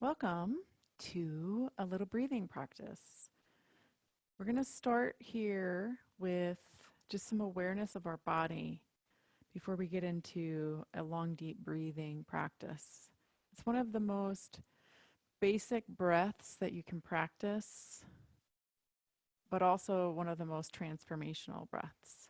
Welcome to a little breathing practice. We're going to start here with just some awareness of our body before we get into a long, deep breathing practice. It's one of the most basic breaths that you can practice, but also one of the most transformational breaths.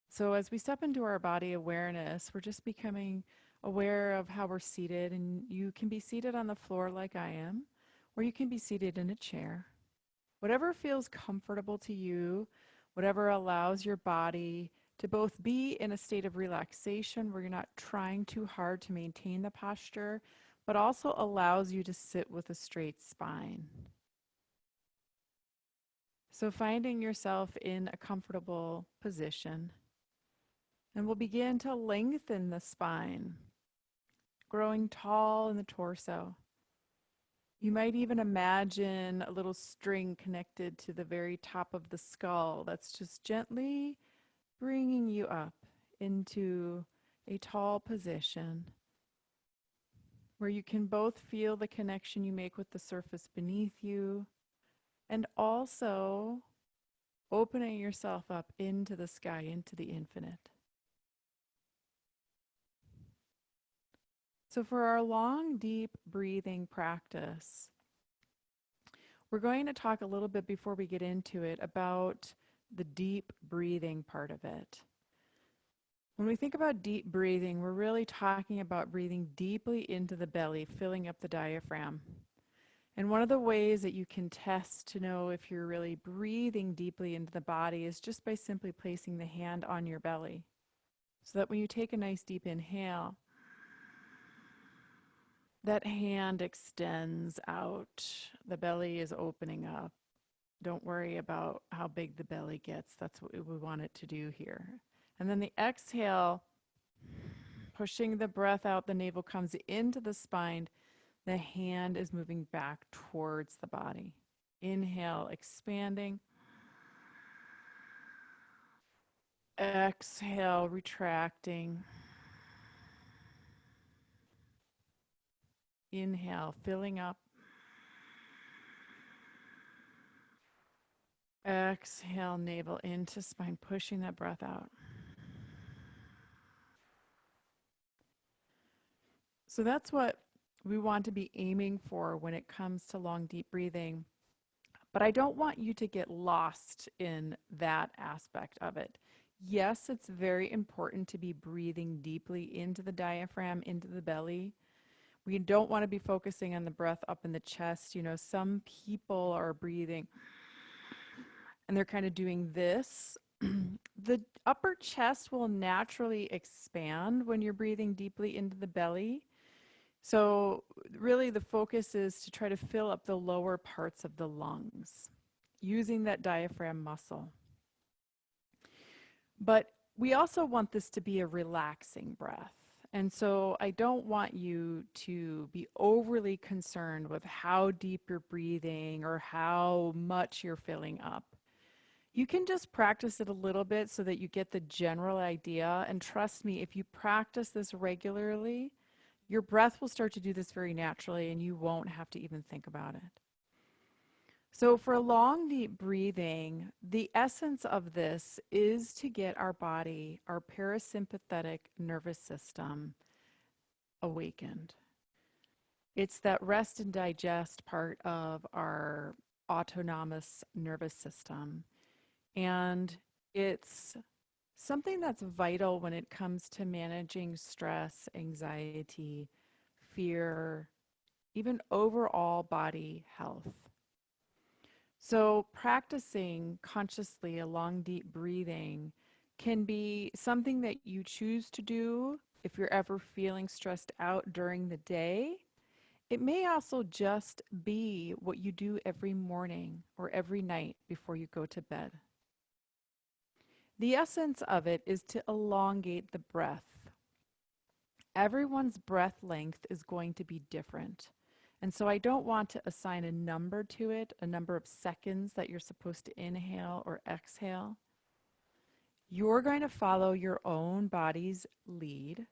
So as we step into our body awareness, we're just becoming aware of how we're seated, and you can be seated on the floor like I am, or you can be seated in a chair. Whatever feels comfortable to you, whatever allows your body to both be in a state of relaxation where you're not trying too hard to maintain the posture, but also allows you to sit with a straight spine. So finding yourself in a comfortable position, and we'll begin to lengthen the spine, growing tall in the torso. You might even imagine a little string connected to the very top of the skull that's just gently bringing you up into a tall position where you can both feel the connection you make with the surface beneath you and also opening yourself up into the sky, into the infinite. So for our long, deep breathing practice, we're going to talk a little bit before we get into it about the deep breathing part of it. When we think about deep breathing, we're really talking about breathing deeply into the belly, filling up the diaphragm. And one of the ways that you can test to know if you're really breathing deeply into the body is just by simply placing the hand on your belly. So that when you take a nice deep inhale, that hand extends out. The belly is opening up. Don't worry about how big the belly gets. That's what we want it to do here. And then the exhale, pushing the breath out, the navel comes into the spine. The hand is moving back towards the body. Inhale, expanding. Exhale, retracting. Inhale, filling up. Exhale, navel into spine, pushing that breath out. So that's what we want to be aiming for when it comes to long, deep breathing. But I don't want you to get lost in that aspect of it. Yes, it's very important to be breathing deeply into the diaphragm, into the belly. We don't want to be focusing on the breath up in the chest. You know, some people are breathing and they're kind of doing this. The upper chest will naturally expand when you're breathing deeply into the belly. So really the focus is to try to fill up the lower parts of the lungs using that diaphragm muscle. But we also want this to be a relaxing breath. And so I don't want you to be overly concerned with how deep you're breathing or how much you're filling up. You can just practice it a little bit so that you get the general idea. And trust me, if you practice this regularly, your breath will start to do this very naturally and you won't have to even think about it. So for long, deep breathing, the essence of this is to get our body, our parasympathetic nervous system, awakened. It's that rest and digest part of our autonomous nervous system. And it's something that's vital when it comes to managing stress, anxiety, fear, even overall body health. So practicing consciously a long, deep breathing can be something that you choose to do if you're ever feeling stressed out during the day. It may also just be what you do every morning or every night before you go to bed. The essence of it is to elongate the breath. Everyone's breath length is going to be different. And so I don't want to assign a number to it, a number of seconds that you're supposed to inhale or exhale. You're going to follow your own body's lead.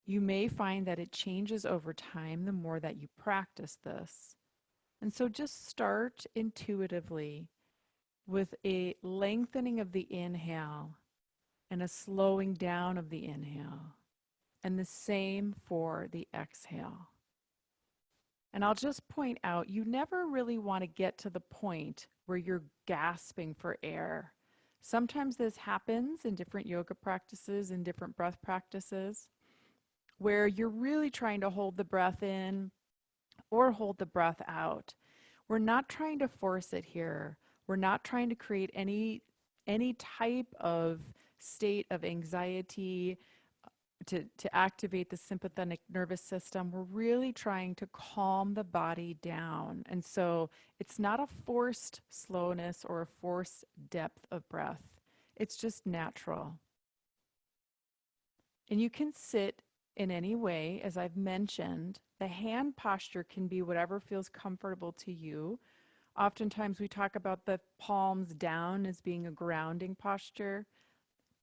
You may find that it changes over time the more that you practice this. And so just start intuitively with a lengthening of the inhale and a slowing down of the inhale, and the same for the exhale. And I'll just point out, you never really want to get to the point where you're gasping for air. Sometimes this happens in different yoga practices and different breath practices where you're really trying to hold the breath in or hold the breath out. We're not trying to force it here. We're not trying to create any type of state of anxiety to activate the sympathetic nervous system. We're really trying to calm the body down. And so it's not a forced slowness or a forced depth of breath. It's just natural. And you can sit in any way, as I've mentioned. The hand posture can be whatever feels comfortable to you. Oftentimes we talk about the palms down as being a grounding posture.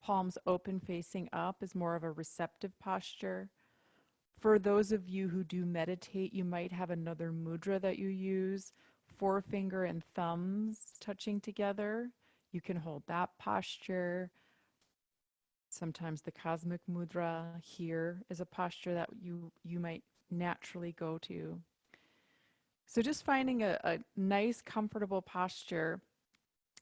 Palms open facing up is more of a receptive posture. For those of you who do meditate, you might have another mudra that you use, forefinger and thumbs touching together. You can hold that posture. Sometimes the cosmic mudra here is a posture that you might naturally go to. So just finding a nice, comfortable posture.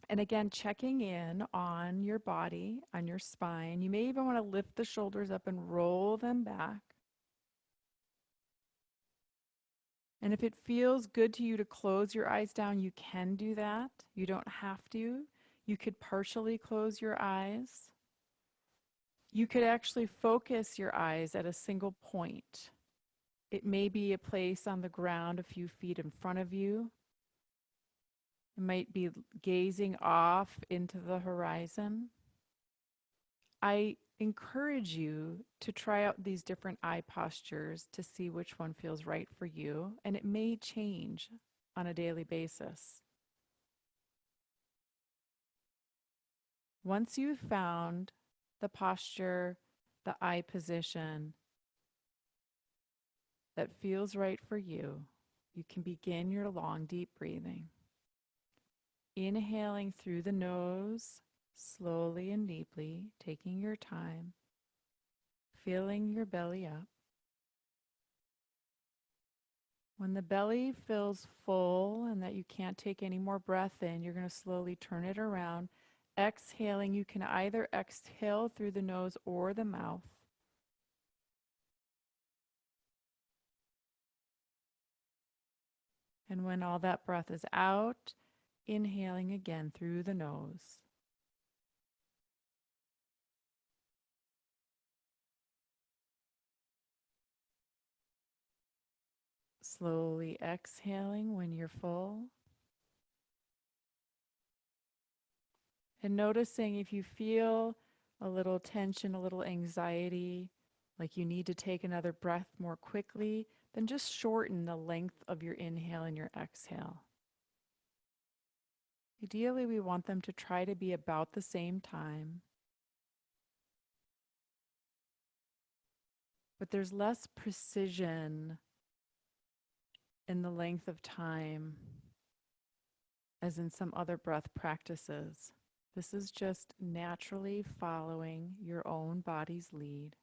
And again, checking in on your body, on your spine. You may even want to lift the shoulders up and roll them back. And if it feels good to you to close your eyes down, you can do that. You don't have to. You could partially close your eyes. You could actually focus your eyes at a single point. It may be a place on the ground a few feet in front of you. It might be gazing off into the horizon. I encourage you to try out these different eye postures to see which one feels right for you, and it may change on a daily basis. Once you've found the posture, the eye position that feels right for you, you can begin your long, deep breathing. Inhaling through the nose, slowly and deeply, taking your time, filling your belly up. When the belly feels full and that you can't take any more breath in, you're going to slowly turn it around. Exhaling, you can either exhale through the nose or the mouth. And when all that breath is out, inhaling again through the nose. Slowly exhaling when you're full. And noticing if you feel a little tension, a little anxiety, like you need to take another breath more quickly, then just shorten the length of your inhale and your exhale. Ideally, we want them to try to be about the same time. But there's less precision in the length of time as in some other breath practices. This is just naturally following your own body's lead.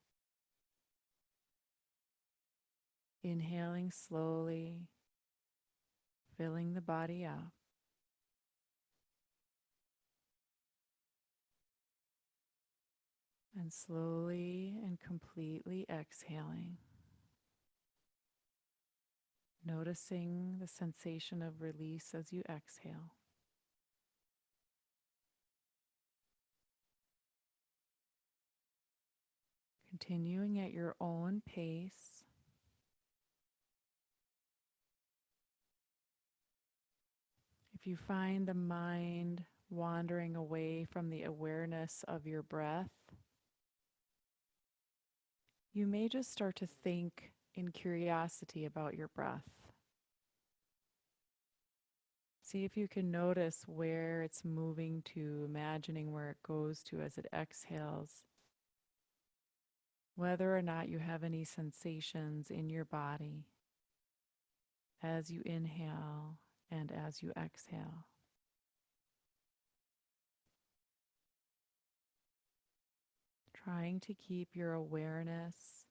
Inhaling slowly, filling the body up. And slowly and completely exhaling. Noticing the sensation of release as you exhale. Continuing at your own pace. If you find the mind wandering away from the awareness of your breath, you may just start to think in curiosity about your breath. See if you can notice where it's moving to, imagining where it goes to as it exhales. whether or not you have any sensations in your body as you inhale and as you exhale. Trying to keep your awareness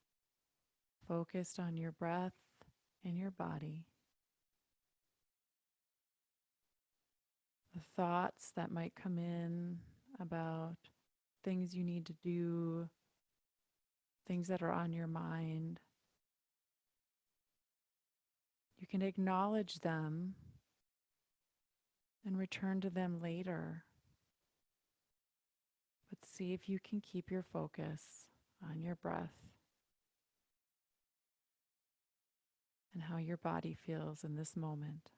focused on your breath and your body. The thoughts that might come in about things you need to do, things that are on your mind. You can acknowledge them and return to them later. But see if you can keep your focus on your breath and how your body feels in this moment.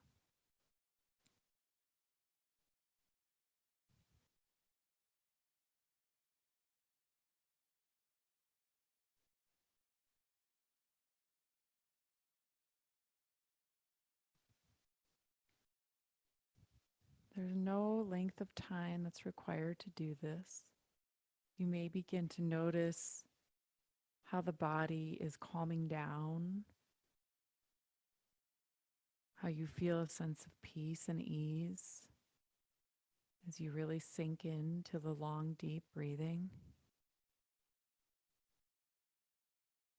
There's no length of time that's required to do this. You may begin to notice how the body is calming down, how you feel a sense of peace and ease as you really sink into the long, deep breathing.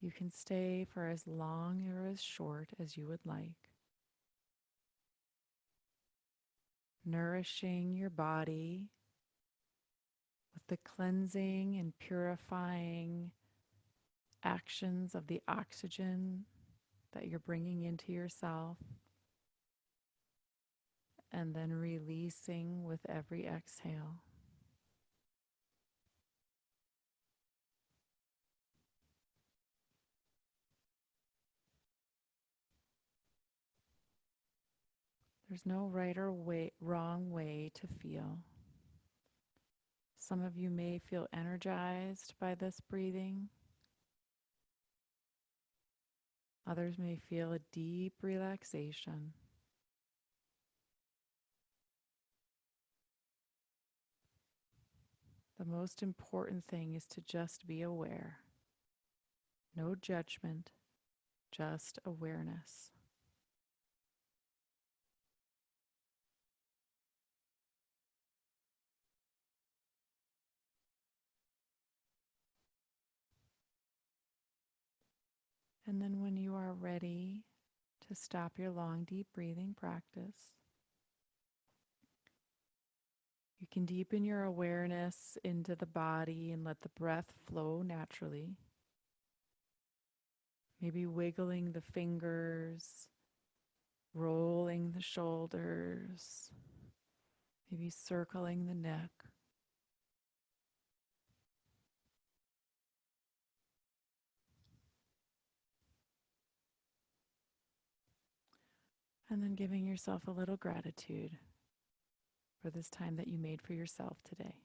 You can stay for as long or as short as you would like, nourishing your body with the cleansing and purifying actions of the oxygen that you're bringing into yourself, and then releasing with every exhale. There's no right or wrong way to feel. Some of you may feel energized by this breathing. Others may feel a deep relaxation. The most important thing is to just be aware. No judgment, just awareness. And then when you are ready to stop your long, deep breathing practice, you can deepen your awareness into the body and let the breath flow naturally. Maybe wiggling the fingers, rolling the shoulders, maybe circling the neck. And then giving yourself a little gratitude for this time that you made for yourself today.